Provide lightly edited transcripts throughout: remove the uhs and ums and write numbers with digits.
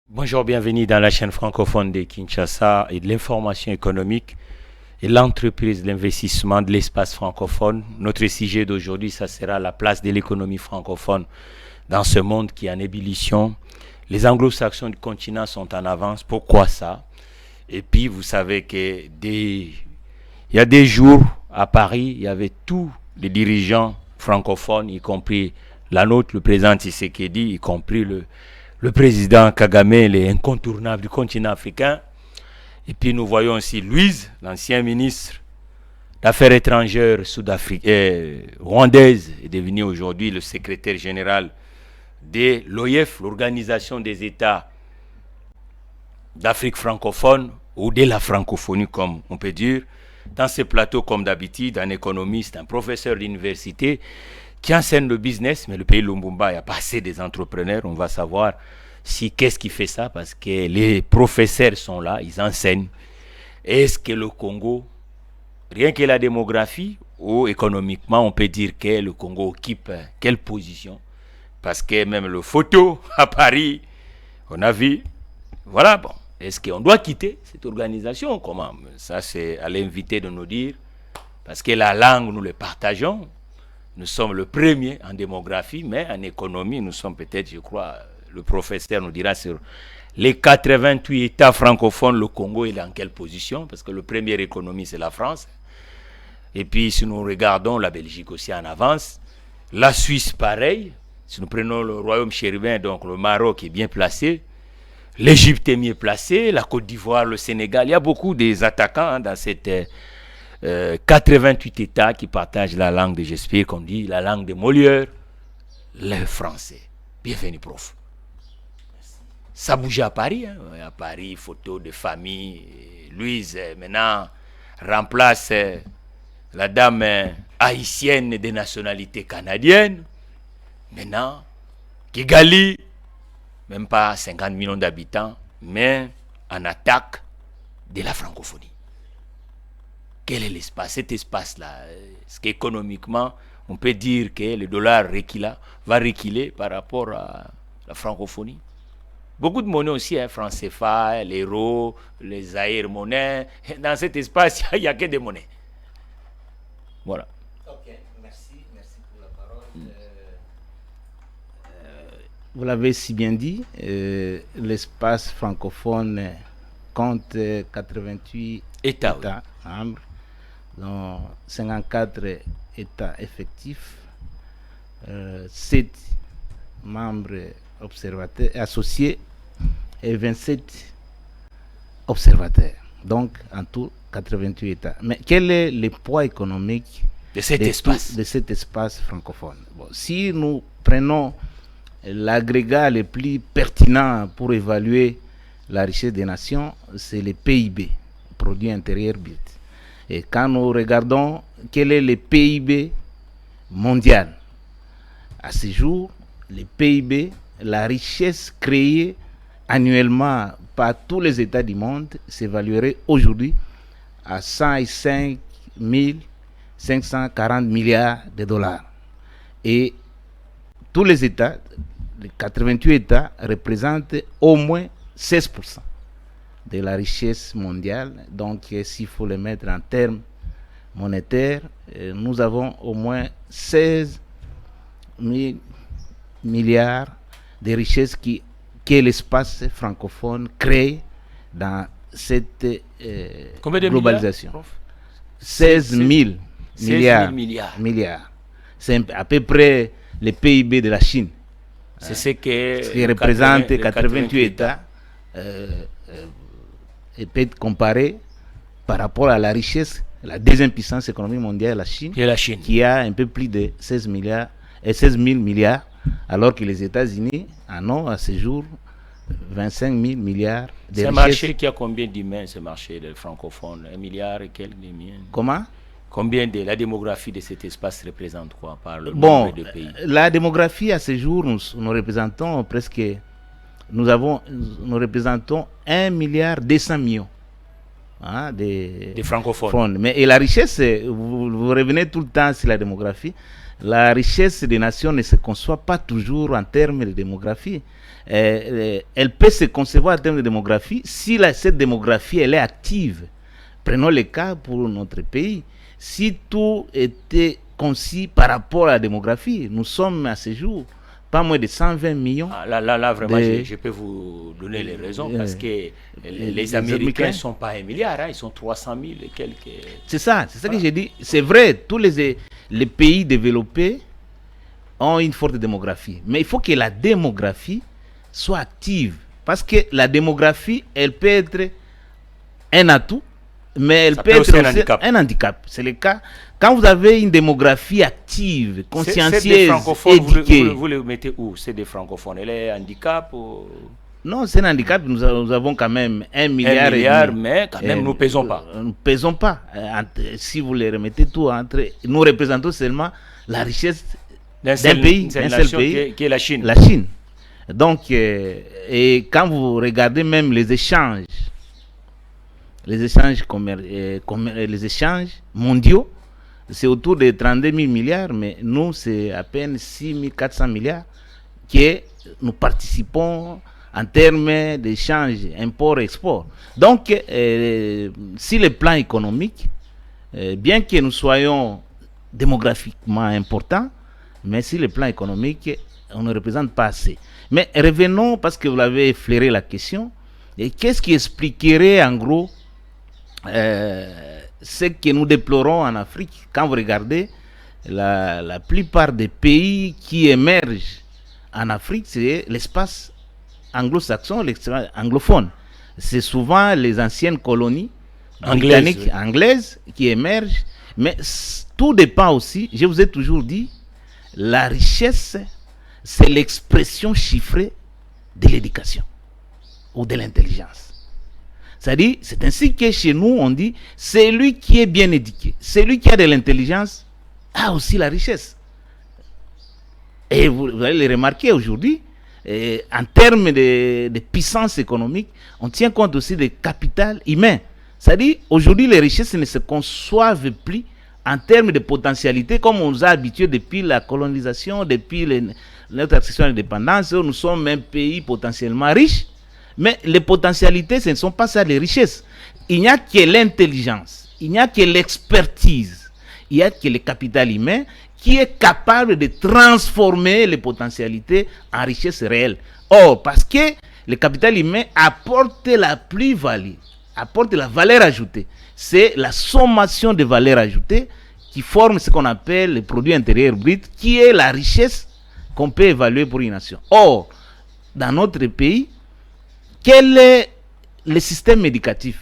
Bonjour, bienvenue dans la chaîne francophone de Kinshasa et de l'information économique et l'entreprise d'investissement de l'espace francophone. Notre sujet d'aujourd'hui, ça sera la place de l'économie francophone dans ce monde qui est en ébullition. Les anglo-saxons du continent sont en avance. Pourquoi ça? Et puis, vous savez il y a des jours à Paris, il y avait tous les dirigeants francophones, y compris la nôtre, le président Tshisekedi, y compris le président Kagame, les incontournables du continent africain. Et puis nous voyons aussi Louise, l'ancien ministre d'Affaires étrangères rwandaise, est devenu aujourd'hui le secrétaire général de l'OIF, l'Organisation des États d'Afrique francophone, ou de la francophonie comme on peut dire. Dans ces plateaux, comme d'habitude, un économiste, un professeur d'université qui enseigne le business, mais le pays Lumumba, il n'y a pas assez des entrepreneurs. On va savoir si qu'est-ce qui fait ça, parce que les professeurs sont là, ils enseignent. Est-ce que le Congo, rien que la démographie, ou économiquement, on peut dire que le Congo occupe quelle position? Parce que même le photo à Paris, on a vu, voilà, bon. Est-ce qu'on doit quitter cette organisation? Comment? Ça, c'est à l'invité de nous dire. Parce que la langue, nous le partageons. Nous sommes le premier en démographie, mais en économie, nous sommes peut-être, je crois, le professeur nous dira sur les 88 États francophones, le Congo est dans quelle position? Parce que le premier économie, c'est la France. Et puis, si nous regardons la Belgique aussi en avance, la Suisse, pareil. Si nous prenons le royaume chérubin, donc le Maroc est bien placé. L'Égypte est mieux placée, la Côte d'Ivoire, le Sénégal. Il y a beaucoup des attaquants dans cette 88 États qui partagent la langue de Shakespeare, qu'on dit la langue de Molière, le français. Bienvenue, prof. Ça bouge à Paris. Hein? À Paris, photo de famille. Louise, maintenant, remplace la dame haïtienne de nationalité canadienne. Maintenant, Kigali, même pas 50 millions d'habitants, mais en attaque de la francophonie. Quel est l'espace? Cet espace-là, est-ce qu'économiquement, on peut dire que le dollar va reculer par rapport à la francophonie? Beaucoup de monnaies aussi, hein, franc CFA, l'euro, les aéro-monnaies. Dans cet espace, il n'y a que des monnaies. Voilà. Ok, merci pour la parole. Vous l'avez si bien dit, l'espace francophone compte 88 États membres, dont 54 États effectifs, 7 membres observateurs associés et 27 observateurs. Donc, en tout, 88 États. Mais quel est le poids économique de cet espace francophone? Bon, si nous prenons l'agrégat le plus pertinent pour évaluer la richesse des nations, c'est le PIB, produit intérieur brut. Et quand nous regardons quel est le PIB mondial, à ce jour, le PIB, la richesse créée annuellement par tous les États du monde, s'évaluerait aujourd'hui à 105 540 milliards de dollars. Et tous les États, les 88 États, représentent au moins 16% de la richesse mondiale. Donc, s'il faut le mettre en termes monétaires, nous avons au moins 16 000 milliards de richesses que l'espace francophone crée dans cette globalisation. 16 000 milliards. C'est à peu près le PIB de la Chine. C'est ce qui représente 88 États. Et peut être comparé par rapport à la richesse, la deuxième puissance économique mondiale, la Chine, qui a un peu plus de 16 000 milliards, alors que les États-Unis en ont à ce jour 25 000 milliards de richesses. C'est un marché qui a combien d'humains, ce marché des francophones? 1 milliard et quelques d'humains. Comment? Combien de la démographie de cet espace représente quoi par le nombre de pays? La démographie à ce jour, nous représentons presque, nous représentons 1 milliard 200 millions hein, des francophones. Mais et la richesse, vous revenez tout le temps sur la démographie. La richesse des nations ne se conçoit pas toujours en termes de démographie. Elle peut se concevoir en termes de démographie si cette démographie elle est active. Prenons le cas pour notre pays. Si tout était concis par rapport à la démographie, nous sommes à ce jour pas moins de 120 millions. Là, vraiment, je peux vous donner les raisons parce que les Américains ne sont pas 1 milliard, hein, ils sont 300 000 et quelques. C'est ça que j'ai dit. C'est vrai, tous les pays développés ont une forte démographie. Mais il faut que la démographie soit active. Parce que la démographie, elle peut être un atout, mais elle peut être aussi un handicap. C'est le cas. Quand vous avez une démographie active, consciencieuse, éduquée... Vous les mettez où? C'est des francophones. Elle est handicap ou... Non, c'est un handicap. Nous avons quand même 1 milliard. 1 milliard, mais quand même, nous ne pesons pas. Nous ne pesons pas. Si vous les remettez tout entre... Nous représentons seulement la richesse d'un pays, d'un seul pays, qui est la Chine. La Chine. Donc, et quand vous regardez même les échanges mondiaux, c'est autour de 32 000 milliards, mais nous, c'est à peine 6 400 milliards que nous participons en termes d'échanges import-export. Donc, si le plan économique, bien que nous soyons démographiquement importants, mais si le plan économique, on ne représente pas assez. Mais revenons, parce que vous l'avez effleuré la question, et qu'est-ce qui expliquerait en gros ce que nous déplorons en Afrique? Quand vous regardez la plupart des pays qui émergent en Afrique, c'est l'espace anglo-saxon, l'espace anglophone. C'est souvent les anciennes colonies britanniques, anglaises qui émergent. Mais tout dépend aussi, je vous ai toujours dit, la richesse, c'est l'expression chiffrée de l'éducation ou de l'intelligence. C'est-à-dire, c'est ainsi que chez nous, on dit, celui qui est bien éduqué, celui qui a de l'intelligence, a aussi la richesse. Et vous allez le remarquer aujourd'hui, en termes de puissance économique, on tient compte aussi du capital humain. C'est-à-dire, aujourd'hui, les richesses ne se conçoivent plus en termes de potentialité, comme on nous a habitués depuis la colonisation, depuis notre accession à l'indépendance. Nous sommes un pays potentiellement riche, mais les potentialités, ce ne sont pas ça les richesses. Il n'y a que l'intelligence, il n'y a que l'expertise, il n'y a que le capital humain qui est capable de transformer les potentialités en richesses réelles. Or, parce que le capital humain apporte la plus-value, apporte la valeur ajoutée. C'est la sommation de valeur ajoutée qui forme ce qu'on appelle le produit intérieur brut, qui est la richesse qu'on peut évaluer pour une nation. Or, dans notre pays, quel est le système éducatif?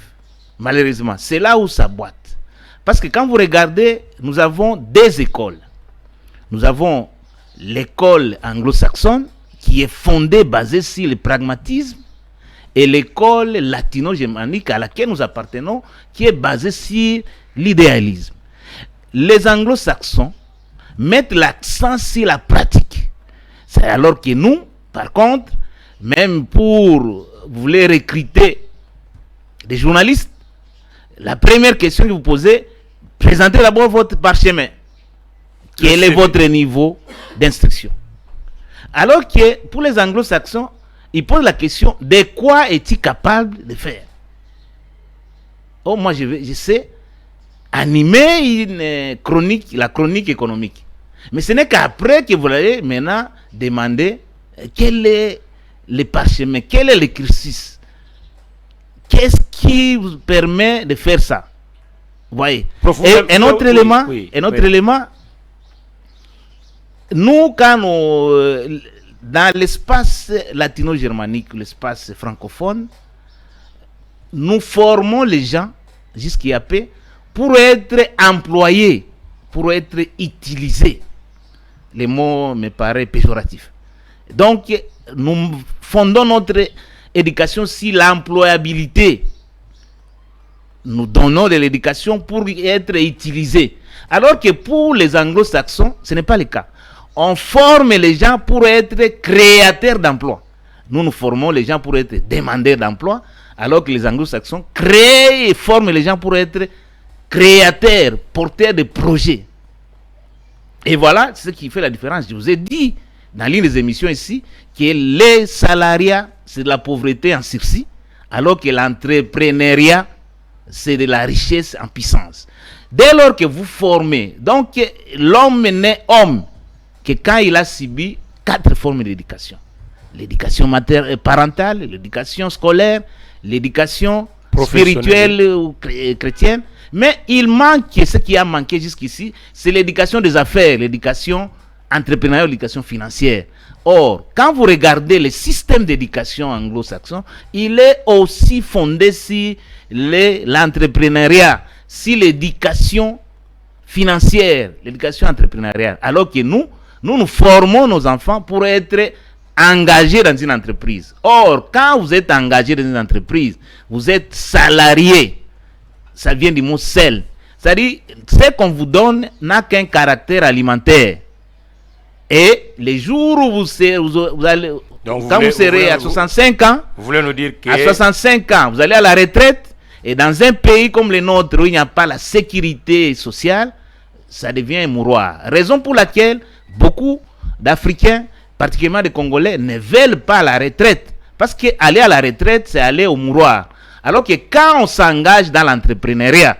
Malheureusement, c'est là où ça boite. Parce que quand vous regardez, nous avons deux écoles. Nous avons l'école anglo-saxonne qui est fondée, basée sur le pragmatisme, et l'école latino-germanique à laquelle nous appartenons, qui est basée sur l'idéalisme. Les anglo-saxons mettent l'accent sur la pratique. C'est alors que nous, par contre, même pour vous voulez recruter des journalistes, la première question que vous posez, présentez d'abord votre parchemin. Quel est votre niveau d'instruction? Alors que pour les anglo-saxons, ils posent la question, de quoi est-il capable de faire? Oh, moi je sais animer une chronique, la chronique économique. Mais ce n'est qu'après que vous allez maintenant demander quel est le parchemin, quel est le cursus, qu'est-ce qui vous permet de faire ça? Vous voyez. Et un autre élément, nous, quand nous, dans l'espace latino-germanique, l'espace francophone, nous formons les gens jusqu'à peu pour être employés, pour être utilisés. Le mot me paraît péjoratif. Donc, nous fondons notre éducation sur l'employabilité. Nous donnons de l'éducation pour être utilisés. Alors que pour les anglo-saxons, ce n'est pas le cas. On forme les gens pour être créateurs d'emplois. nous nous formons les gens pour être demandeurs d'emploi, alors que les anglo-saxons créent et forment les gens pour être créateurs, porteurs de projets. Et voilà ce qui fait la différence. Je vous ai dit dans l'une des émissions ici que les salariats, c'est de la pauvreté en sursis, alors que l'entrepreneuriat, c'est de la richesse en puissance. Dès lors que vous formez, donc l'homme n'est homme que quand il a subi 4 formes d'éducation. L'éducation parentale, l'éducation scolaire, l'éducation spirituelle ou chrétienne. Mais il manque, ce qui a manqué jusqu'ici, c'est l'éducation des affaires, l'éducation entrepreneuriale, l'éducation financière. Or, quand vous regardez le système d'éducation anglo-saxon, il est aussi fondé sur l'entrepreneuriat, sur l'éducation financière, l'éducation entrepreneuriale. Alors que nous formons nos enfants pour être engagés dans une entreprise. Or, quand vous êtes engagé dans une entreprise, vous êtes salarié. Ça vient du mot sel. C'est-à-dire, ce qu'on vous donne n'a qu'un caractère alimentaire. Et les jours où vous serez à 65 ans, vous voulez nous dire que à 65 ans, vous allez à la retraite, et dans un pays comme le nôtre où il n'y a pas la sécurité sociale, ça devient un mouroir. Raison pour laquelle beaucoup d'Africains, particulièrement des Congolais, ne veulent pas la retraite. Parce qu'aller à la retraite, c'est aller au mouroir. Alors que quand on s'engage dans l'entrepreneuriat,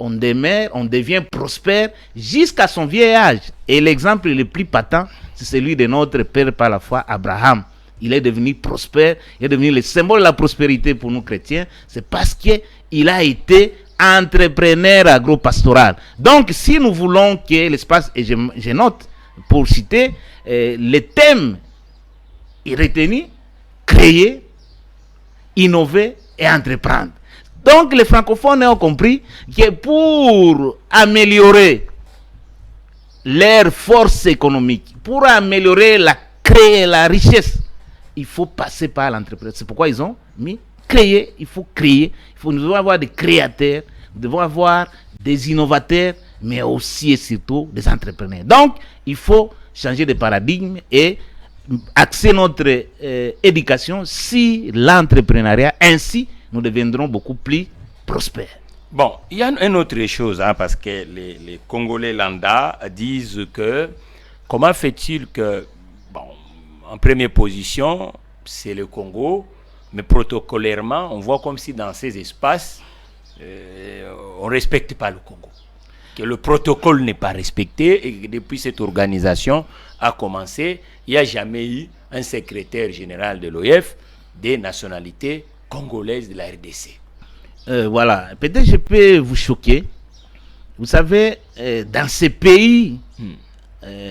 on devient prospère jusqu'à son vieil âge. Et l'exemple le plus patent, c'est celui de notre père par la foi, Abraham. Il est devenu prospère, il est devenu le symbole de la prospérité pour nous chrétiens. C'est parce qu'il a été entrepreneur agropastoral. Donc, si nous voulons que l'espace, et je note, pour citer, les thèmes retenus, créer, innover et entreprendre. Donc les francophones ont compris que pour améliorer leur force économique, pour améliorer la richesse, il faut passer par l'entreprise. C'est pourquoi ils ont mis créer, nous devons avoir des créateurs, nous devons avoir des innovateurs, mais aussi et surtout des entrepreneurs. Donc il faut changer de paradigme et axer notre éducation sur l'entrepreneuriat. Ainsi, nous deviendrons beaucoup plus prospères. Bon, il y a une autre chose, parce que les Congolais lambda disent que comment fait-il que, en première position, c'est le Congo, mais protocolairement, on voit comme si dans ces espaces, on ne respecte pas le Congo. Que le protocole n'est pas respecté et que depuis cette organisation a commencé, il n'y a jamais eu un secrétaire général de l'OIF des nationalités congolaises de la RDC. Voilà, peut-être je peux vous choquer. Vous savez, dans ces pays,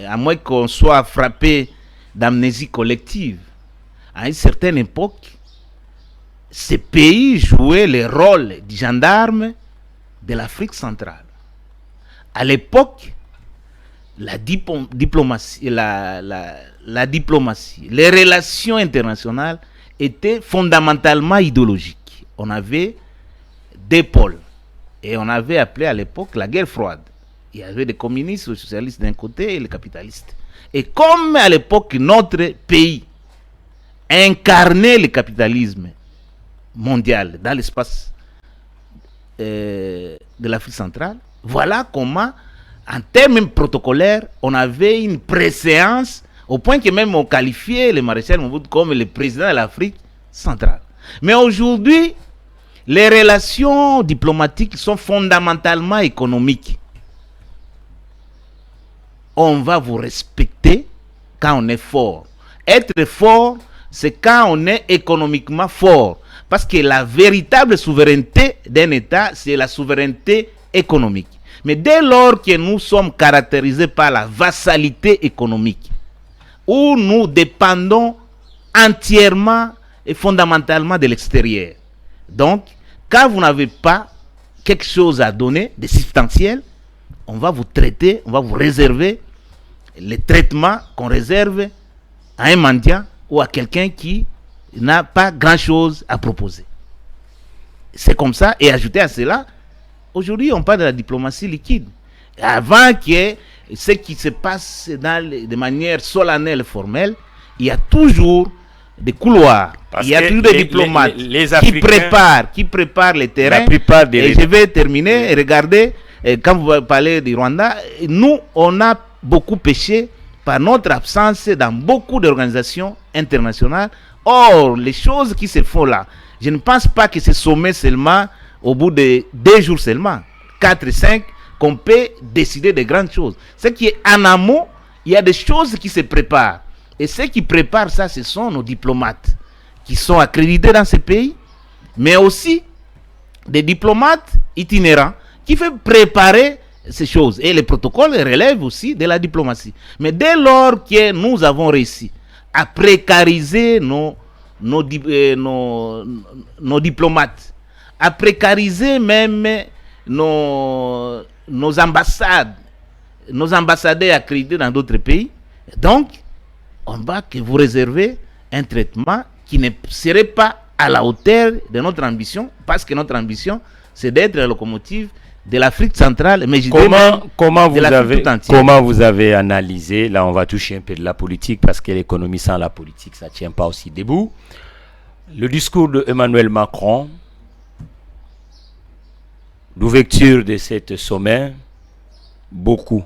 à moins qu'on soit frappé d'amnésie collective, à une certaine époque, ces pays jouaient le rôle du gendarme de l'Afrique centrale. À l'époque, la diplomatie, les relations internationales étaient fondamentalement idéologiques. On avait deux pôles et on avait appelé à l'époque la guerre froide. Il y avait des communistes, des socialistes d'un côté et les capitalistes. Et comme à l'époque notre pays incarnait le capitalisme mondial dans l'espace de l'Afrique centrale, voilà comment, en termes protocolaires, on avait une préséance au point que même on qualifiait le maréchal Mobutu comme le président de l'Afrique centrale. Mais aujourd'hui, les relations diplomatiques sont fondamentalement économiques. On va vous respecter quand on est fort. Être fort, c'est quand on est économiquement fort. Parce que la véritable souveraineté d'un État, c'est la souveraineté économique. Mais dès lors que nous sommes caractérisés par la vassalité économique, où nous dépendons entièrement et fondamentalement de l'extérieur. Donc, quand vous n'avez pas quelque chose à donner de substantiel, on va vous traiter, on va vous réserver les traitements qu'on réserve à un mendiant ou à quelqu'un qui n'a pas grand-chose à proposer. C'est comme ça, et ajouter à cela, aujourd'hui on parle de la diplomatie liquide. Avant que ce qui se passe de manière solennelle, formelle, il y a toujours des couloirs. Parce il y a que toujours des diplomates les qui préparent les terrains. La plupart des et je vais terminer. Regardez, quand vous parlez du Rwanda, nous, on a beaucoup péché par notre absence dans beaucoup d'organisations internationales. Or, les choses qui se font là, je ne pense pas que ce sommet seulement, au bout de 2 jours seulement, 4 et 5, qu'on peut décider de grandes choses. Ce qui est en amont, il y a des choses qui se préparent. Et ceux qui préparent ça, ce sont nos diplomates qui sont accrédités dans ces pays, mais aussi des diplomates itinérants qui font préparer ces choses. Et les protocoles relèvent aussi de la diplomatie. Mais dès lors que nous avons réussi à précariser nos diplomates, à précariser même nos ambassades, nos ambassadeurs accrédités dans d'autres pays, donc on va que vous réserver un traitement qui ne serait pas à la hauteur de notre ambition, parce que notre ambition, c'est d'être la locomotive de l'Afrique centrale, mais comment vous avez analysé, là on va toucher un peu de la politique, parce que l'économie sans la politique, ça ne tient pas aussi debout, le discours de Emmanuel Macron, l'ouverture de ce sommet, beaucoup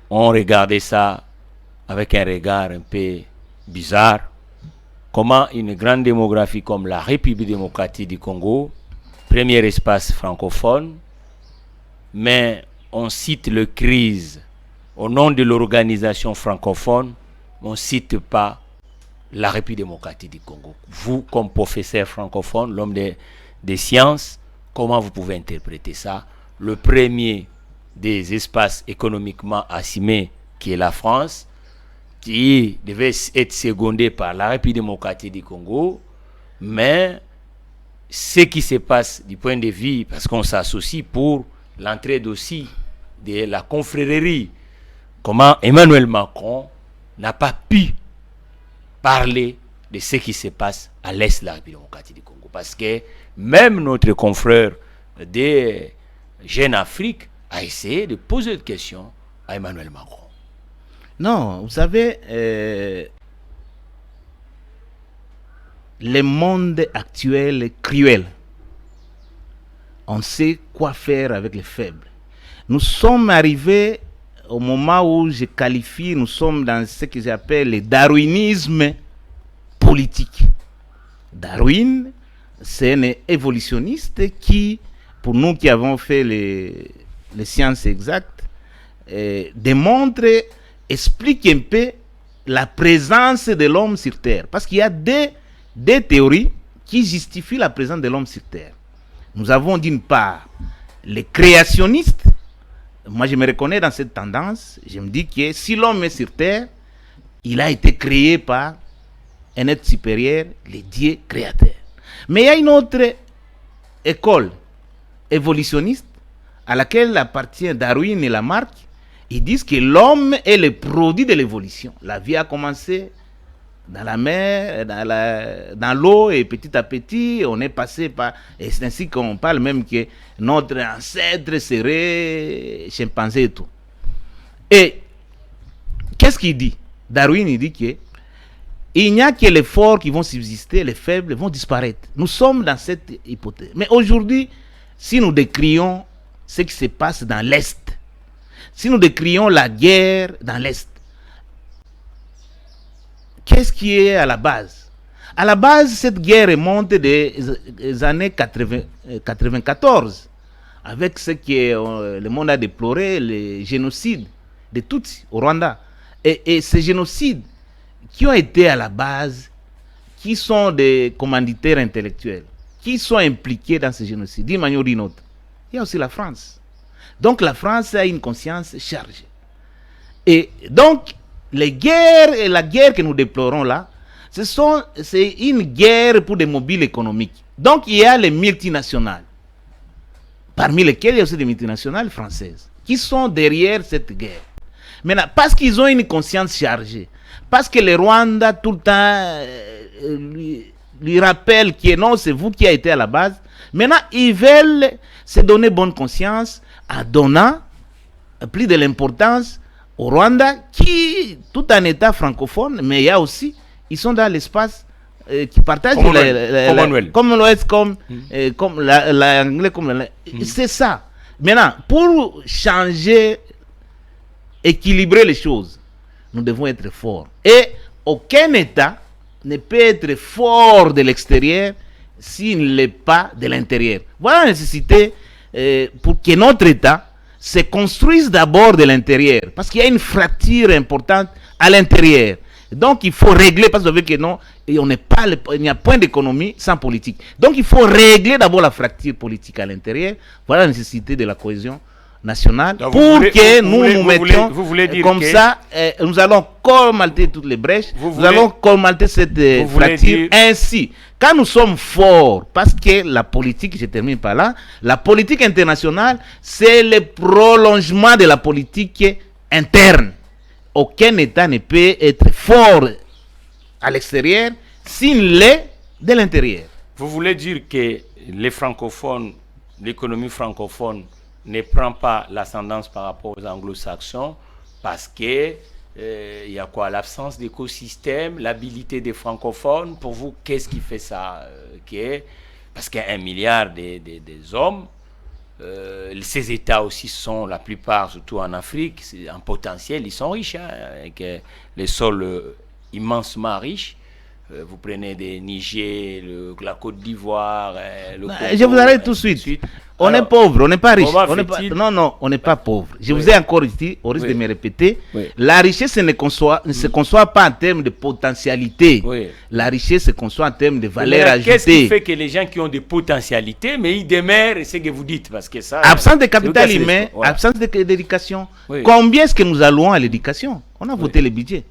ont regardé ça avec un regard un peu bizarre. Comment une grande démographie comme la République démocratique du Congo, premier espace francophone, mais on cite le crise au nom de l'organisation francophone, on ne cite pas la République démocratique du Congo. Vous, comme professeur francophone, l'homme des sciences, comment vous pouvez interpréter ça? Le premier des espaces économiquement assimés, qui est la France, qui devait être secondé par la République démocratique du Congo, mais ce qui se passe du point de vue, parce qu'on s'associe pour l'entraide aussi de la confrérie, comment Emmanuel Macron n'a pas pu parler de ce qui se passe à l'est de la République démocratique du Congo. Parce que même notre confrère de Jeune Afrique a essayé de poser des questions à Emmanuel Macron. Non, vous savez, le monde actuel est cruel. On sait quoi faire avec les faibles. Nous sommes arrivés au moment où je qualifie, nous sommes dans ce que j'appelle le darwinisme politique. Darwin, c'est un évolutionniste qui, pour nous qui avons fait les sciences exactes, démontre, explique un peu la présence de l'homme sur Terre. Parce qu'il y a des théories qui justifient la présence de l'homme sur Terre. Nous avons d'une part les créationnistes. Moi, je me reconnais dans cette tendance. Je me dis que si l'homme est sur Terre, il a été créé par un être supérieur, le Dieu créateur. Mais il y a une autre école évolutionniste à laquelle appartient Darwin et Lamarck. Ils disent que l'homme est le produit de l'évolution. La vie a commencé dans la mer, dans l'eau, et petit à petit, on est passé par... Et c'est ainsi qu'on parle même que notre ancêtre serait chimpanzé et tout. Et qu'est-ce qu'il dit? Darwin, il dit que il n'y a que les forts qui vont subsister, les faibles vont disparaître. Nous sommes dans cette hypothèse. Mais aujourd'hui, si nous décrions ce qui se passe dans l'Est, si nous décrions la guerre dans l'Est, qu'est-ce qui est à la base? À la base, cette guerre remonte des années 94, avec ce que le monde a déploré, le génocide de Tutsis au Rwanda. Et ces génocides qui ont été à la base, qui sont des commanditaires intellectuels, qui sont impliqués dans ces génocides, d'une manière ou d'une autre. Il y a aussi la France. Donc la France a une conscience chargée. Et donc, les guerres et la guerre que nous déplorons là, c'est une guerre pour des mobiles économiques. Donc il y a les multinationales, parmi lesquelles il y a aussi des multinationales françaises, qui sont derrière cette guerre. Maintenant, parce qu'ils ont une conscience chargée, parce que le Rwanda tout le temps lui rappelle que non, c'est vous qui avez été à la base, maintenant ils veulent se donner bonne conscience en donnant plus de l'importance au Rwanda, qui tout un État francophone, mais il y a aussi ils sont dans l'espace qui partagent Commonwealth, comme l'anglais, c'est ça. Maintenant, pour changer, équilibrer les choses, nous devons être forts. Et aucun État ne peut être fort de l'extérieur s'il ne l'est pas de l'intérieur. Voilà la nécessité pour que notre État se construise d'abord de l'intérieur, parce qu'il y a une fracture importante à l'intérieur. Donc il faut régler, parce que vous savez que non, il n'y a point d'économie sans politique. Donc il faut régler d'abord la fracture politique à l'intérieur. Voilà la nécessité de la cohésion nationale. Donc pour que nous mettions comme ça, nous allons colmater toutes les brèches, nous allons colmater cette fracture ainsi. Quand nous sommes forts, parce que la politique, je termine par là, la politique internationale, c'est le prolongement de la politique interne. Aucun État ne peut être fort à l'extérieur s'il l'est de l'intérieur. Vous voulez dire que les francophones, l'économie francophone ne prend pas l'ascendance par rapport aux anglo-saxons parce que il y a quoi? L'absence d'écosystème, l'habilité des francophones. Pour vous, qu'est-ce qui fait ça? Parce qu'il y a 1 milliard des hommes. Ces États aussi sont, la plupart, surtout en Afrique, en potentiel, ils sont riches, avec les sols immensement riches. Vous prenez des Niger, la Côte d'Ivoire, le Congo, je vous arrête tout de suite. On est pauvre, on n'est pas riche. On n'est pas pauvre. Je vous ai encore dit, au risque de me répéter, la richesse ne se conçoit pas en termes de potentialité. La richesse se conçoit en termes de valeur ajoutée. Qu'est-ce qui fait que les gens qui ont des potentialités, mais ils demeurent, c'est ce que vous dites, parce que ça... Absence de capital humain, absence d'éducation. Combien est-ce que nous allouons à l'éducation? On a voté le budget.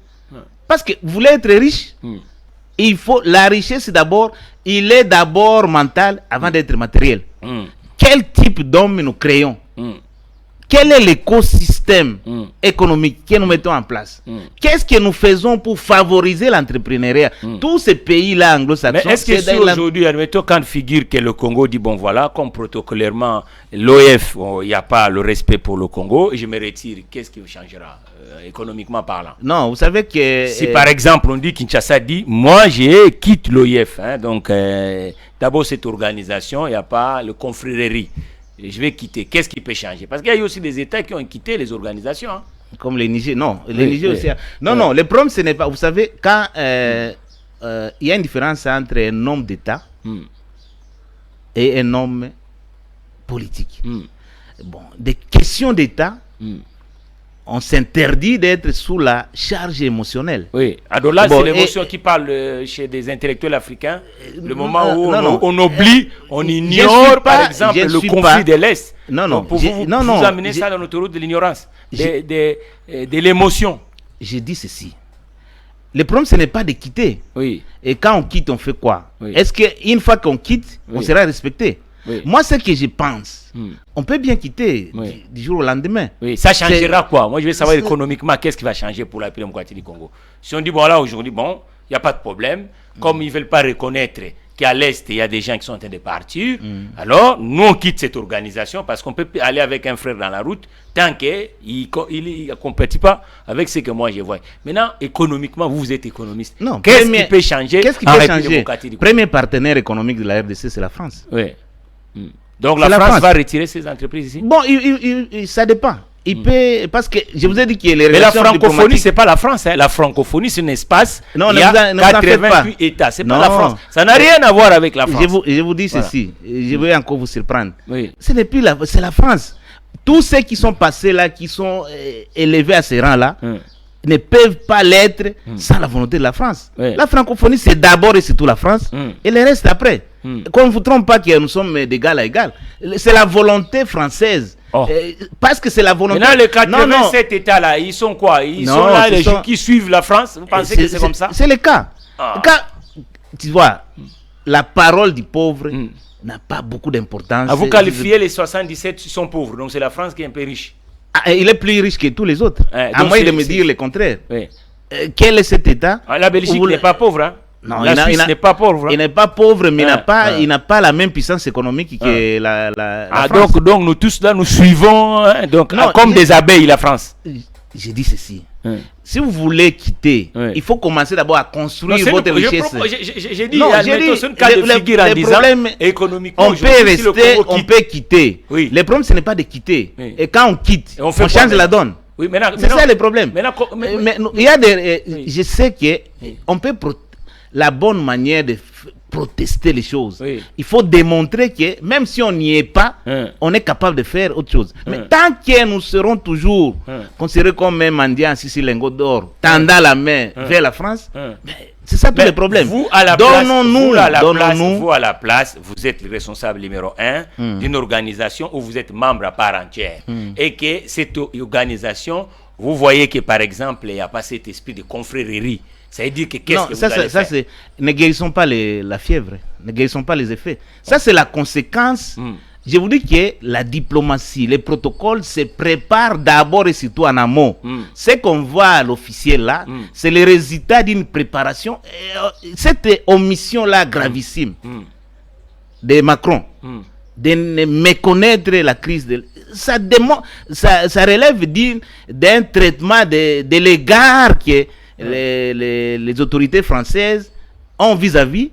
Parce que vous voulez être riche, il faut, la richesse d'abord, il est d'abord mental avant d'être matériel. Quel type d'homme nous créons? Quel est l'écosystème économique que nous mettons en place? Qu'est-ce que nous faisons pour favoriser l'entrepreneuriat? Tous ces pays-là anglo-saxons... Mais est-ce que si aujourd'hui, admettons, quand figure que le Congo dit, bon voilà, comme protocolairement, l'OF, il n'y a pas le respect pour le Congo, et je me retire, qu'est-ce qui changera, économiquement parlant? Non, vous savez que... Si par exemple, on dit, Kinshasa dit, moi, je quitte l'OIF, donc d'abord cette organisation, il n'y a pas le confrérie. Je vais quitter. Qu'est-ce qui peut changer? Parce qu'il y a aussi des États qui ont quitté les organisations. Comme les Niger. Non, les Niger aussi. Non, le problème, ce n'est pas... Vous savez, quand il y a une différence entre un homme d'État et un homme politique. Bon, des questions d'État, on s'interdit d'être sous la charge émotionnelle. Oui, Adola, c'est l'émotion qui parle chez des intellectuels africains. Le moment où on oublie, on ignore, par exemple, le conflit de l'Est. Pour vous amener ça dans l'autoroute de l'ignorance, de l'émotion. J'ai dit ceci. Le problème, ce n'est pas de quitter. Et quand on quitte, on fait quoi? Est-ce qu'une fois qu'on quitte, on sera respecté? Moi, ce que je pense, on peut bien quitter du jour au lendemain. Ça changera quoi? Moi, je veux savoir économiquement, qu'est-ce qui va changer pour la démocratie du Congo? Si on dit, bon, là, aujourd'hui, bon, il n'y a pas de problème. Comme ils ne veulent pas reconnaître qu'à l'Est, il y a des gens qui sont en train de partir, alors, nous, on quitte cette organisation parce qu'on peut aller avec un frère dans la route tant qu'il ne compétit pas avec ce que moi, je vois. Maintenant, économiquement, vous êtes économiste. Qu'est-ce qui peut changer? Premier partenaire économique de la RDC, c'est la France. Donc la France va retirer ses entreprises ici? Bon, ça dépend. Il peut, parce que je vous ai dit que les relations diplomatiques... Mais la francophonie, c'est pas la France. La francophonie, c'est un espace. Non, il y a 88 États. C'est pas la France. Ça n'a rien à voir avec la France. Je vous dis ceci. Je vais encore vous surprendre. Ce n'est plus la... C'est la France. Tous ceux qui sont passés là, qui sont élevés à ces rangs-là, ne peuvent pas l'être sans la volonté de la France. La francophonie, c'est d'abord et surtout la France. Et le reste après. Qu'on ne vous trompe pas que nous sommes d'égal à égal. C'est la volonté française. Parce que c'est la volonté... Maintenant, les 87 États-là, ils sont quoi? Ils sont là, les gens qui suivent la France. Vous pensez que c'est comme ça? C'est le cas. Tu vois, la parole du pauvre n'a pas beaucoup d'importance. Vous qualifiez les 77, ils sont pauvres. Donc c'est la France qui est un peu riche. Il est plus riche que tous les autres. À moins de me dire le contraire. Quel est cet État? La Belgique n'est pas pauvre, hein? Non, la Suisse n'est pas pauvre. Il n'est pas pauvre, mais il n'a pas la même puissance économique que la France. Donc nous tous là, nous suivons comme des abeilles la France. J'ai dit ceci. Si vous voulez quitter, il faut commencer d'abord à construire votre richesse. J'ai dit, c'est un cas de figure en disant économiquement, on peut rester, on peut quitter. Oui. Le problème, ce n'est pas de quitter. Oui. Et quand on quitte, on change la donne. Oui, c'est ça le problème. Mais il y a des, je sais que on peut la bonne manière de protester les choses. Oui. Il faut démontrer que même si on n'y est pas, on est capable de faire autre chose. Mais tant que nous serons toujours considérés comme un mendiant assis sur lingot d'or, tendant la main vers la France, c'est ça tout le problème. Vous à la place, vous êtes le responsable numéro 1 d'une organisation où vous êtes membre à part entière. Et que cette organisation, vous voyez que par exemple, il n'y a pas cet esprit de confrérie. Ça veut dire que qu'est-ce que vous allez faire? Ne guérissons pas la fièvre, ne guérissons pas les effets. Ça, c'est la conséquence. Je vous dis que la diplomatie, les protocoles se préparent d'abord et surtout en amont. Ce qu'on voit à l'officiel là, c'est le résultat d'une préparation. Cette omission-là gravissime de Macron, de méconnaître la crise ça relève d'un traitement de l'égard que les autorités françaises ont vis-à-vis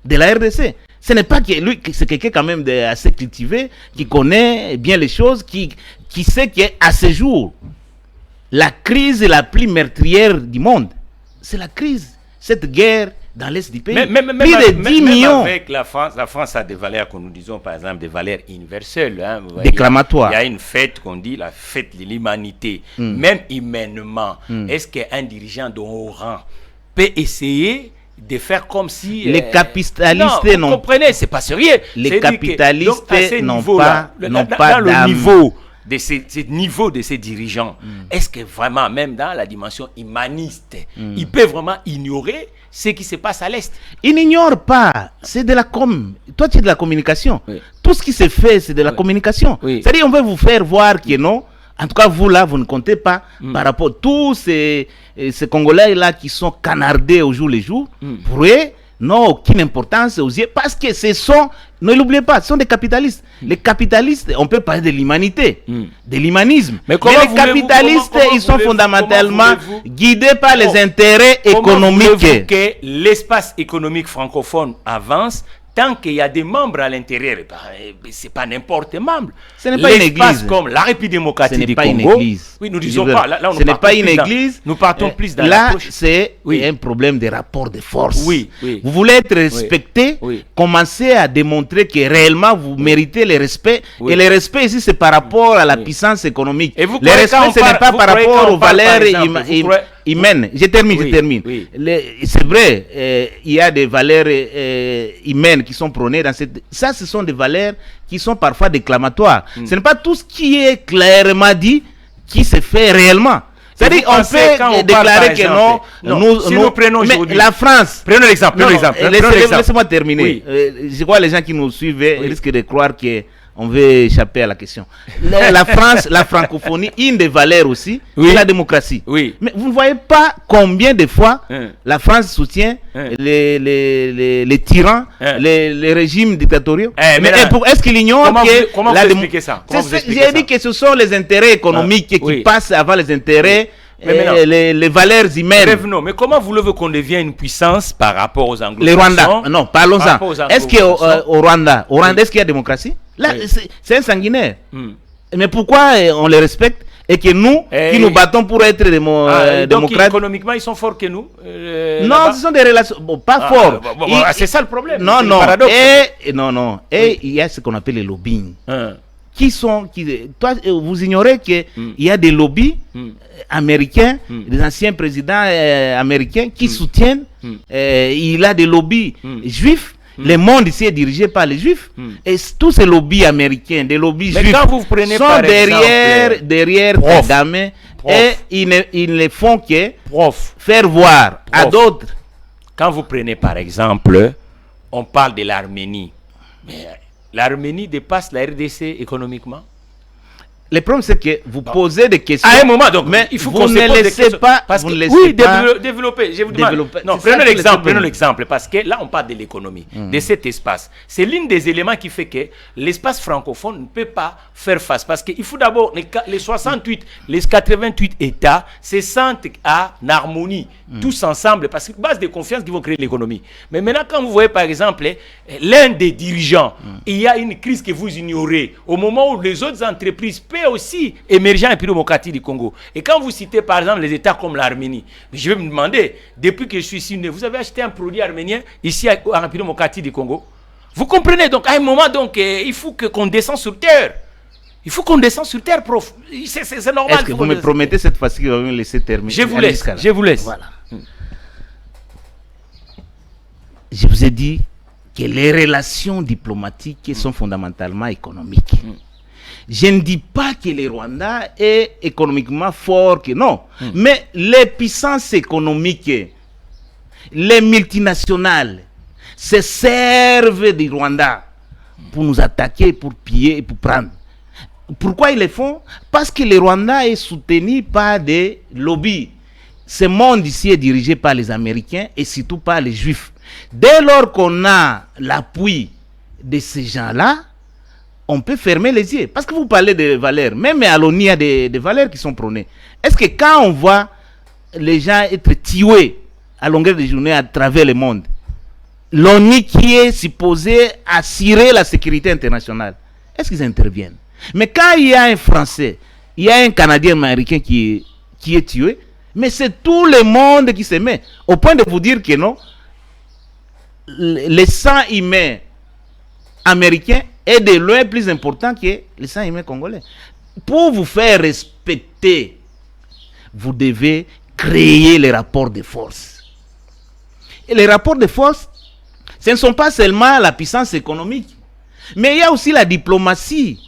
de la RDC. Ce n'est pas que lui, c'est quelqu'un quand même assez cultivé, qui connaît bien les choses, qui sait qu'à ce jour, la crise la plus meurtrière du monde, c'est la crise, cette guerre dans l'est du pays. Plus de 10 millions. Avec la France a des valeurs que nous disons, par exemple, des valeurs universelles. Hein, déclamatoires. Il y a une fête qu'on dit, la fête de l'humanité. Même humainement, est-ce qu'un dirigeant de haut rang peut essayer de faire comme si... Les capitalistes non, vous comprenez, c'est pas sérieux. Les capitalistes n'ont pas le niveau de ces dirigeants, est-ce que vraiment, même dans la dimension humaniste, ils peuvent vraiment ignorer ce qui se passe à l'Est? Ils n'ignorent pas, c'est de la com. Toi, tu es de la communication. Oui. Tout ce qui se fait, c'est de la communication. Oui. C'est-à-dire, on veut vous faire voir que non. En tout cas, vous là, vous ne comptez pas par rapport à tous ces Congolais-là qui sont canardés au jour le jour. Pour eux, n'ont aucune importance aux yeux parce que ce sont, ne l'oubliez pas, ce sont des capitalistes. Les capitalistes, on peut parler de l'humanité, de l'humanisme. Mais les capitalistes, ils sont fondamentalement guidés par les intérêts économiques. Comment que l'espace économique francophone avance tant qu'il y a des membres à l'intérieur? C'est pas n'importe quel membre. Ce n'est pas une église. Comme la République démocratique du Congo. Ce n'est pas une église. Oui, nous disons pas. Là, ce n'est pas une église. Nous partons plus dans là, c'est un problème de rapport de force. Oui. Vous voulez être respecté, commencez à démontrer que réellement vous méritez le respect. Et le respect ici, c'est par rapport à la puissance économique. Le respect, ce n'est pas par rapport aux valeurs humaines. Je termine. C'est vrai, il y a des valeurs humaines qui sont prônées dans cette... Ça, ce sont des valeurs qui sont parfois déclamatoires. Ce n'est pas tout ce qui est clairement dit qui se fait réellement. C'est-à-dire on peut déclarer que non, nous prenons aujourd'hui... La France... Prenons l'exemple. Laissez-moi terminer. Je crois que les gens qui nous suivent risquent de croire que on veut échapper à la question. La France, la francophonie, une des valeurs aussi, c'est la démocratie. Mais vous ne voyez pas combien de fois la France soutient les tyrans, les régimes dictatoriaux. Est-ce qu'il ignore que... Comment vous expliquez ça? J'ai dit que ce sont les intérêts économiques qui passent avant les intérêts... les valeurs humaines. Revenons. Mais comment voulez-vous qu'on devienne une puissance par rapport aux anglo-saxons? Les Rwandais. Non, parlons-en. Est-ce qu'au Rwanda, est-ce qu'il y a démocratie? Là, c'est un sanguinaire. Mais pourquoi on les respecte et que nous, qui nous battons pour être démocrates... Donc économiquement, ils sont forts que nous non, ce sont des relations... pas forts. C'est ça le problème. Non. Et il y a ce qu'on appelle les lobbying. Toi, vous ignorez qu'il y a des lobbies américains, des anciens présidents américains qui soutiennent, il y a des lobbies juifs. Le monde ici est dirigé par les juifs. Et tous ces lobbies américains, des lobbies juifs, sont derrière Kagame. Et ils ne font que faire voir à d'autres. Quand vous prenez par exemple, on parle de l'Arménie. Mais l'Arménie dépasse la RDC économiquement? Le problème, c'est que vous posez des questions. À un moment, donc, mais il faut vous qu'on se ne pose des laissez questions. pas. Parce vous que, ne laissez oui, pas développer. Je vous demande. développer. Non, C'est ça que le prenons l'exemple, parce que là, on parle de l'économie, de cet espace. C'est l'un des éléments qui fait que l'espace francophone ne peut pas faire face. Parce qu'il faut d'abord, les 68, les 88 États se sentent en harmonie, tous ensemble, parce que base de confiance qui vont créer l'économie. Mais maintenant, quand vous voyez, par exemple, l'un des dirigeants, il y a une crise que vous ignorez, au moment où les autres entreprises peuvent aussi émerger en République démocratique du Congo. Et quand vous citez par exemple les États comme l'Arménie, je vais me demander, depuis que je suis ici, vous avez acheté un produit arménien ici en République démocratique du Congo? Vous comprenez? Donc à un moment, il faut qu'on descende sur terre. Il faut qu'on descende sur terre, prof. C'est normal. Est-ce que vous me promettez cette fois-ci que vous me laisser terminer? Je vous laisse. Je vous laisse. Voilà. Je vous ai dit que les relations diplomatiques sont fondamentalement économiques. Je ne dis pas que le Rwanda est économiquement fort, que non. Mais les puissances économiques, les multinationales, se servent du Rwanda pour nous attaquer, pour piller et pour prendre. Pourquoi ils le font? Parce que le Rwanda est soutenu par des lobbies. Ce monde ici est dirigé par les Américains et surtout par les Juifs. Dès lors qu'on a l'appui de ces gens-là, on peut fermer les yeux. Parce que vous parlez de valeurs. Même à l'ONU, il y a des valeurs qui sont prônées. Est-ce que quand on voit les gens être tués à longueur de journée à travers le monde, l'ONU qui est supposée assurer la sécurité internationale, est-ce qu'ils interviennent? Mais quand il y a un Français, il y a un Canadien américain qui est tué, mais c'est tout le monde qui se met. Au point de vous dire que non, le sang humain américain est de loin plus important que le sang humain congolais. Pour vous faire respecter, vous devez créer les rapports de force. Et les rapports de force, ce ne sont pas seulement la puissance économique, mais il y a aussi la diplomatie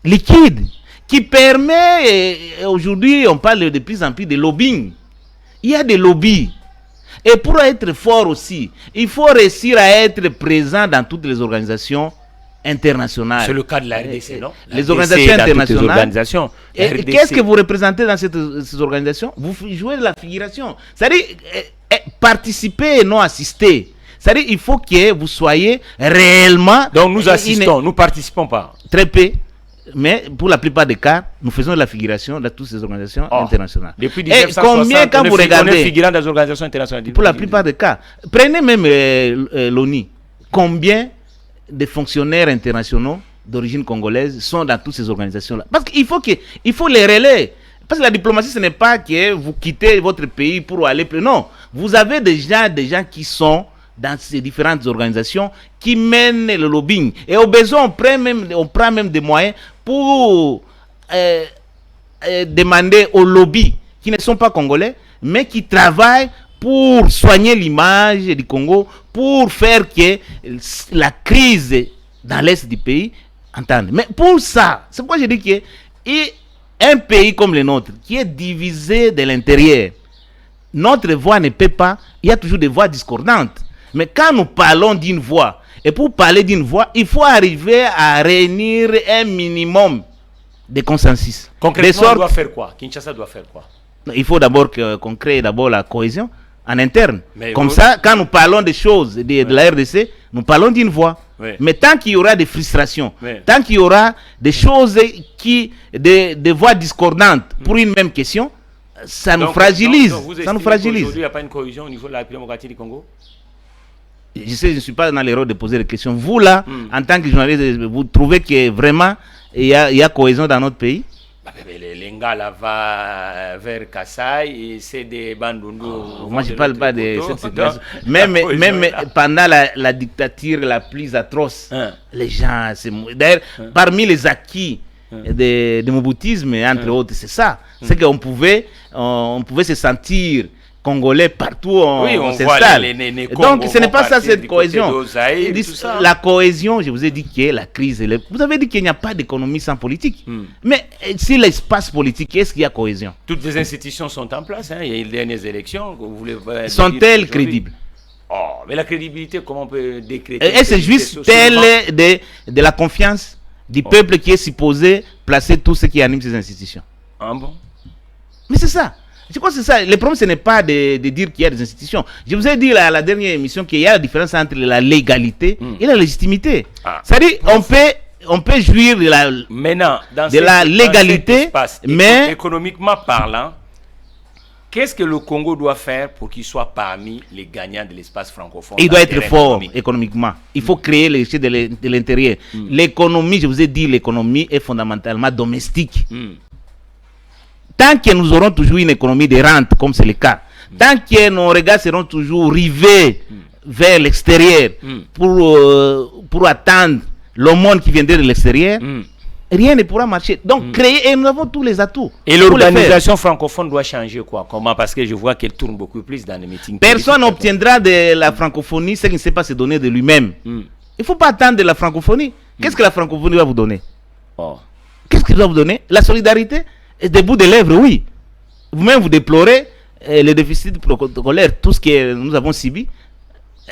liquide qui permet, aujourd'hui on parle de plus en plus de lobbying. Il y a des lobbies. Et pour être fort aussi, il faut réussir à être présent dans toutes les organisations internationales. C'est le cas de la RDC, non? Les organisations internationales. Et qu'est-ce que vous représentez dans ces organisations? Vous jouez de la figuration. C'est-à-dire, participer et non assister. C'est-à-dire, il faut que vous soyez réellement... Donc nous assistons, nous ne participons pas. Très peu. Mais pour la plupart des cas, nous faisons de la figuration dans toutes ces organisations internationales. Depuis et combien, quand vous regardez, figurant dans les organisations internationales, pour la plupart des cas, prenez même l'ONU, combien de fonctionnaires internationaux d'origine congolaise sont dans toutes ces organisations-là? Parce qu'il faut les relayer. Parce que la diplomatie, ce n'est pas que vous quittez votre pays pour aller plus. Non, vous avez déjà des gens qui sont dans ces différentes organisations qui mènent le lobbying. Et au besoin, on prend même des moyens pour demander aux lobbies qui ne sont pas congolais, mais qui travaillent pour soigner l'image du Congo, pour faire que la crise dans l'est du pays entende. Mais pour ça, c'est pourquoi je dis qu'un pays comme le nôtre, qui est divisé de l'intérieur, notre voix ne peut pas, il y a toujours des voix discordantes. Mais quand nous parlons d'une voix, et pour parler d'une voix, il faut arriver à réunir un minimum de consensus. Concrètement, on doit faire quoi? Kinshasa doit faire quoi? Il faut d'abord qu'on crée d'abord la cohésion en interne. Mais comme ça, quand nous parlons des choses de la RDC, nous parlons d'une voix. Oui. Mais tant qu'il y aura des frustrations, tant qu'il y aura des choses des voix discordantes pour une même question, ça nous fragilise. Ça nous fragilise. Aujourd'hui, il n'y a pas une cohésion au niveau de la République démocratique du Congo? Je ne suis pas dans les rôles de poser des questions. Vous, là, en tant que journaliste, vous trouvez que vraiment, il y a cohésion dans notre pays? Les gars là va vers Kassai et c'est des Bandundu. Moi, je ne parle pas de cette situation. Même pendant la dictature la plus atroce, les gens... D'ailleurs, parmi les acquis de Mobutisme, entre autres, c'est ça. C'est qu'on pouvait se sentir congolais partout où on s'installe. Donc ce n'est pas ça cette cohésion. La cohésion, je vous ai dit que la crise, vous avez dit qu'il n'y a pas d'économie sans politique. Mais si l'espace politique, est-ce qu'il y a cohésion? Toutes les institutions sont en place, il y a eu les dernières élections. Sont-elles crédibles? Mais la crédibilité, comment on peut décréter? Et c'est juste telle de la confiance. du peuple qui est supposé placer tout ce qui anime ces institutions. Ah bon? Mais c'est ça. Je crois que c'est ça. Le problème, ce n'est pas de dire qu'il y a des institutions. Je vous ai dit à la dernière émission qu'il y a la différence entre la légalité et la légitimité. C'est-à-dire, on peut jouir de la, maintenant, de la légalité, mais économiquement parlant, qu'est-ce que le Congo doit faire pour qu'il soit parmi les gagnants de l'espace francophone? Il doit être fort économiquement. Il faut créer les richesses de l'intérieur. L'économie, je vous ai dit, l'économie est fondamentalement domestique. Tant que nous aurons toujours une économie de rente, comme c'est le cas, tant que nos regards seront toujours rivés vers l'extérieur pour attendre le monde qui viendrait de l'extérieur, rien ne pourra marcher. Donc, créer, et nous avons tous les atouts. Et l'organisation francophone doit changer quoi? Comment? Parce que je vois qu'elle tourne beaucoup plus dans les meetings. Personne n'obtiendra de la francophonie ce qui ne sait pas se donner de lui-même. Il ne faut pas attendre de la francophonie. Qu'est-ce que la francophonie va vous donner? Qu'est-ce qu'elle doit vous donner? La solidarité? Des bouts de lèvres, oui. Vous-même, vous déplorez le déficit protocolaire, tout ce que nous avons subi,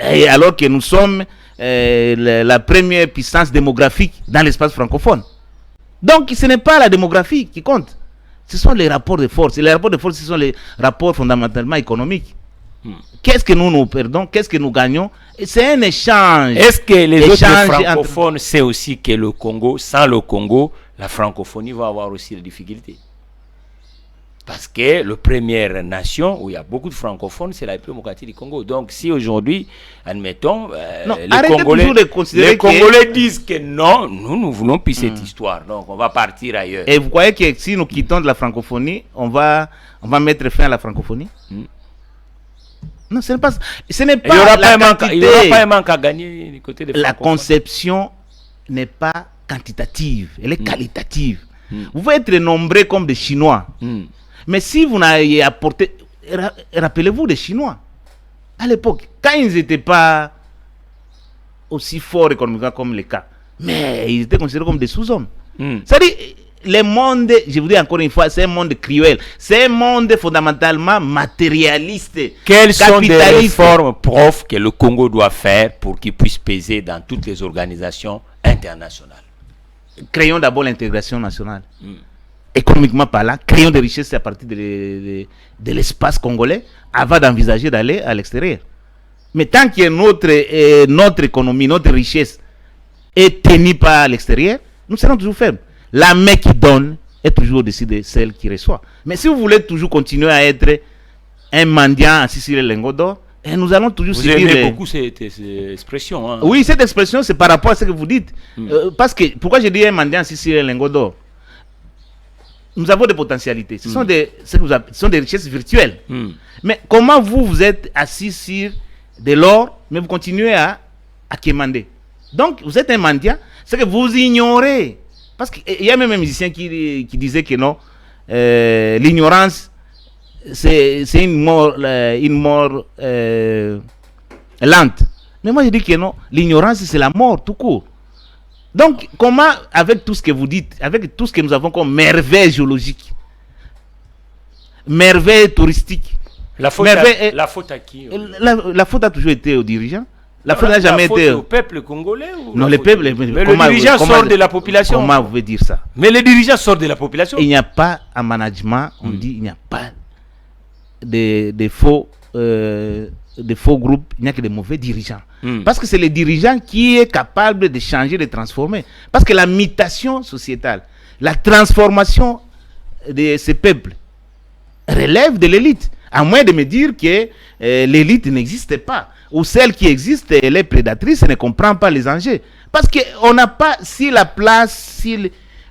et alors que nous sommes la première puissance démographique dans l'espace francophone. Donc, ce n'est pas la démographie qui compte. Ce sont les rapports de force. Et les rapports de force, ce sont les rapports fondamentalement économiques. Qu'est-ce que nous perdons? Qu'est-ce que nous gagnons? C'est un échange. Est-ce que les autres francophones savent aussi que le Congo, sans le Congo, la francophonie va avoir aussi des difficultés? Parce que la première nation où il y a beaucoup de francophones, c'est la démocratie du Congo. Donc, si aujourd'hui, admettons, les Congolais disent que non, nous ne voulons plus cette histoire. Donc, on va partir ailleurs. Et vous croyez que si nous quittons de la francophonie, on va mettre fin à la francophonie? Non, ce n'est pas. Ce n'est pas. Il n'y aura pas un manque à gagner du côté des francophones. La conception n'est pas quantitative, elle est qualitative. Vous pouvez être nombreux comme des Chinois. Mais si vous n'avez apporté... Rappelez-vous des Chinois. À l'époque, quand ils n'étaient pas aussi forts économiquement comme les cas, mais ils étaient considérés comme des sous-hommes. C'est-à-dire, le monde, je vous dis encore une fois, c'est un monde cruel. C'est un monde fondamentalement matérialiste. Quelles sont les réformes profs que le Congo doit faire pour qu'il puisse peser dans toutes les organisations internationales? Créons d'abord l'intégration nationale. Économiquement parlant, créons des richesses à partir de l'espace congolais avant d'envisager d'aller à l'extérieur. Mais tant que notre économie, notre richesse est tenue par l'extérieur, nous serons toujours faibles. La main qui donne est toujours au-dessus de celle qui reçoit. Mais si vous voulez toujours continuer à être un mendiant assis sur le lingot d'or, nous allons toujours subir. Vous aimez beaucoup cette expression. Hein? Oui, cette expression, c'est par rapport à ce que vous dites. Parce que, pourquoi je dis un mendiant assis sur le lingot d'or? Nous avons des potentialités. Ce sont des richesses virtuelles. Mais comment vous êtes assis sur de l'or, mais vous continuez à quémander? Donc, vous êtes un mendiant, c'est que vous ignorez. Parce qu'il y a même un musicien qui disait que non, l'ignorance, c'est une mort lente. Mais moi, je dis que non, l'ignorance, c'est la mort tout court. Donc, comment, avec tout ce que vous dites, avec tout ce que nous avons comme merveille géologique, merveille touristique, la faute à qui? La faute a toujours été aux dirigeants. La faute n'a jamais été au peuple congolais ou non, le peuple. Mais le dirigeant sort de la population. Comment vous pouvez dire ça? Mais le dirigeant sort de la population. Il n'y a pas un management, on dit, il n'y a pas de faux groupes, il n'y a que des mauvais dirigeants. Parce que c'est le dirigeant qui est capable de changer, de transformer. Parce que la mutation sociétale, la transformation de ces peuples relève de l'élite. À moins de me dire que l'élite n'existe pas. Ou celle qui existe, elle est prédatrice, elle ne comprend pas les enjeux. Parce qu'on n'a pas, si la place,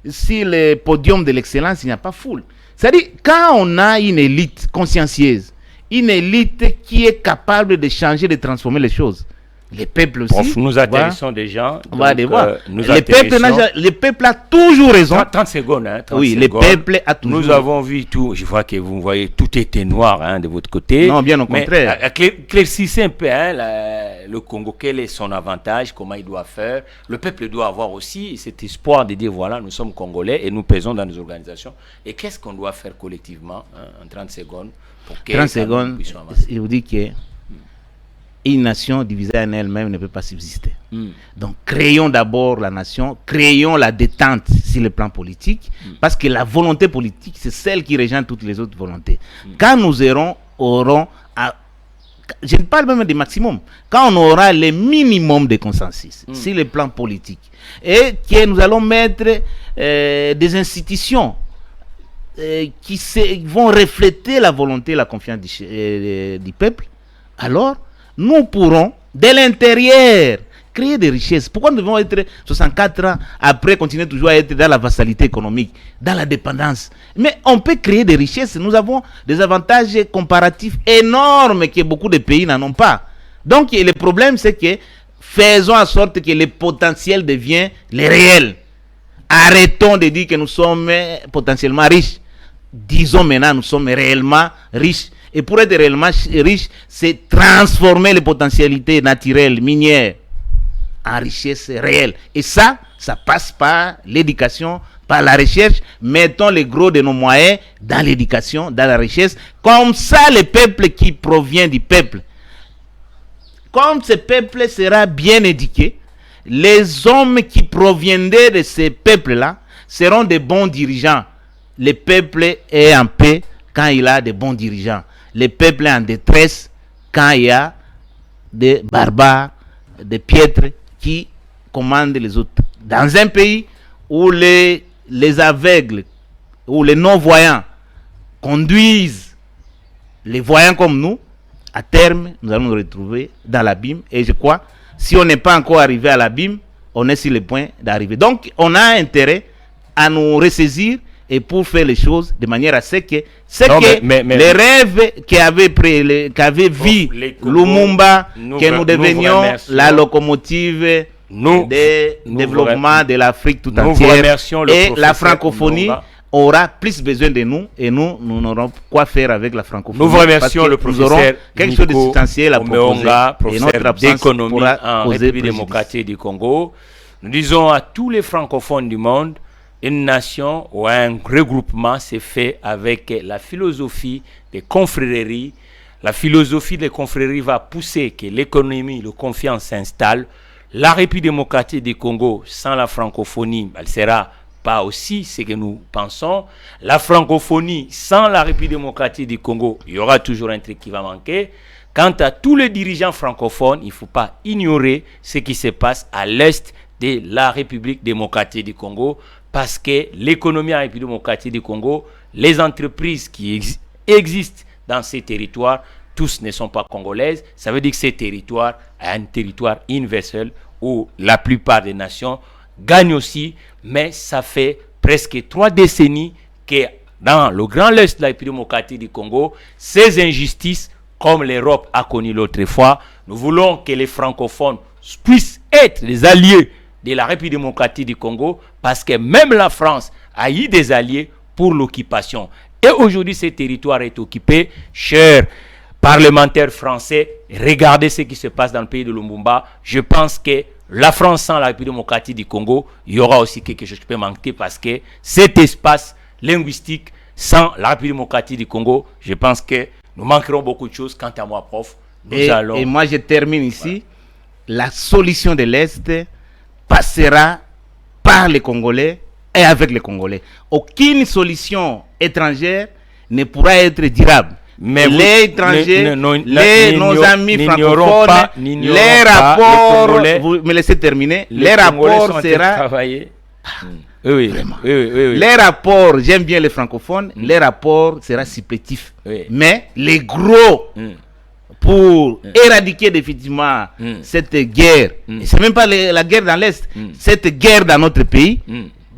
si le podium de l'excellence, il n'y a pas foule. C'est-à-dire, quand on a une élite consciencieuse, une élite qui est capable de changer, de transformer les choses, les peuples aussi. Nous atterrissons des gens. On va les voir. Le peuple a toujours raison. 30 secondes. Hein, 30 oui, secondes. Le peuple a toujours raison. Nous avons vu tout. Je vois que vous voyez, tout était noir hein, de votre côté. Non, bien au contraire. Éclaircissez un peu hein, le Congo. Quel est son avantage? Comment il doit faire? Le peuple doit avoir aussi cet espoir de dire voilà, nous sommes Congolais et nous pesons dans nos organisations. Et qu'est-ce qu'on doit faire collectivement hein, en 30 secondes pour que 30 secondes, je vous dis que une nation divisée en elle-même ne peut pas subsister. Donc, créons d'abord la nation, créons la détente sur le plan politique, parce que la volonté politique, c'est celle qui régente toutes les autres volontés. Quand nous aurons je ne parle même des maximums, quand on aura le minimum de consensus sur le plan politique, et que nous allons mettre des institutions qui vont refléter la volonté et la confiance du peuple, alors nous pourrons, de l'intérieur, créer des richesses. Pourquoi nous devons être 64 ans après, continuer toujours à être dans la vassalité économique, dans la dépendance? Mais on peut créer des richesses. Nous avons des avantages comparatifs énormes que beaucoup de pays n'en ont pas. Donc le problème, c'est que faisons en sorte que le potentiel devienne le réel. Arrêtons de dire que nous sommes potentiellement riches. Disons maintenant, nous sommes réellement riches. Et pour être réellement riche, c'est transformer les potentialités naturelles, minières, en richesse réelle. Et ça passe par l'éducation, par la recherche. Mettons le gros de nos moyens dans l'éducation, dans la richesse. Comme ça, le peuple qui provient du peuple, comme ce peuple sera bien éduqué, les hommes qui proviendraient de ces peuples-là seront des bons dirigeants. Le peuple est en paix quand il a de bons dirigeants. Le peuple est en détresse quand il y a des barbares, des piètres qui commandent les autres. Dans un pays où les aveugles ou les non-voyants conduisent les voyants comme nous, à terme, nous allons nous retrouver dans l'abîme. Et je crois, si on n'est pas encore arrivé à l'abîme, on est sur le point d'arriver. Donc, on a intérêt à nous ressaisir et pour faire les choses de manière à ce que les rêves qu'avait vu Lumumba, que nous devenions la locomotive de développement de l'Afrique tout entière, et la francophonie aura plus besoin de nous, et nous n'aurons quoi faire avec la francophonie. Nous vous remercions le professeur quelque chose de substantiel à proposer, et notre absence d'économie pourra en causer République préjudice. démocratique du Congo. Nous disons à tous les francophones du monde, une nation ou un regroupement s'est fait avec la philosophie des confréries. La philosophie des confréries va pousser que l'économie, la confiance s'installe. La République démocratique du Congo, sans la francophonie, elle ne sera pas aussi ce que nous pensons. La francophonie, sans la République démocratique du Congo, il y aura toujours un truc qui va manquer. Quant à tous les dirigeants francophones, il ne faut pas ignorer ce qui se passe à l'est de la République démocratique du Congo, parce que l'économie en République démocratique du Congo, les entreprises qui existent dans ces territoires, tous ne sont pas congolaises. Ça veut dire que ces territoires est un territoire universel où la plupart des nations gagnent aussi, mais ça fait presque 3 décennies que dans le grand Est de la République démocratique du Congo, ces injustices, comme l'Europe a connu l'autre fois, nous voulons que les francophones puissent être les alliés de la République démocratique du Congo, parce que même la France a eu des alliés pour l'occupation. Et aujourd'hui, ce territoire est occupé. Chers parlementaires français, regardez ce qui se passe dans le pays de Lumumba. Je pense que la France sans la République démocratique du Congo, il y aura aussi quelque chose qui peut manquer, parce que cet espace linguistique sans la République démocratique du Congo, je pense que nous manquerons beaucoup de choses. Quant à moi, prof, et moi je termine ici. Voilà. La solution de l'Est passera par les Congolais et avec les Congolais. Aucune solution étrangère ne pourra être durable. Mais les étrangers, nos amis francophones, les rapports, vous me laissez terminer, les rapports sera... Oui. Les rapports, j'aime bien les francophones, les rapports sera supplétif. Mais les gros... pour éradiquer définitivement cette guerre, c'est même pas la guerre dans l'Est, cette guerre dans notre pays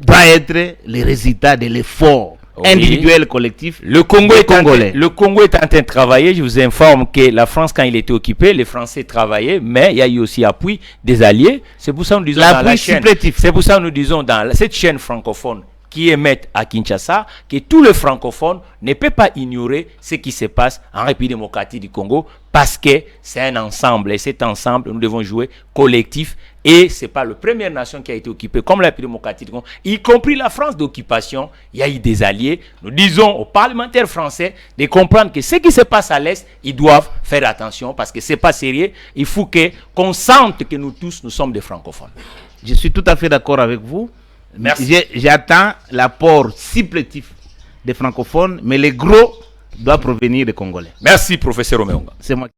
doit être le résultat de l'effort individuel, collectif. Le Congo est en train de travailler. Je vous informe que la France, quand il était occupé, les Français travaillaient, mais il y a eu aussi appui des alliés. C'est pour ça que nous disons dans la chaîne, c'est pour ça que nous disons dans cette chaîne francophone qui émettent à Kinshasa, que tous les francophones ne peuvent pas ignorer ce qui se passe en République démocratique du Congo, parce que c'est un ensemble. Et cet ensemble, nous devons jouer collectif. Et ce n'est pas la première nation qui a été occupée, comme la République démocratique, y compris la France d'occupation. Il y a eu des alliés. Nous disons aux parlementaires français de comprendre que ce qui se passe à l'Est, ils doivent faire attention parce que ce n'est pas sérieux. Il faut qu'on sente que nous tous, nous sommes des francophones. Je suis tout à fait d'accord avec vous. Merci. J'attends l'apport supplétif des francophones, mais les gros doivent provenir des Congolais. Merci, professeur Omeonga. C'est moi.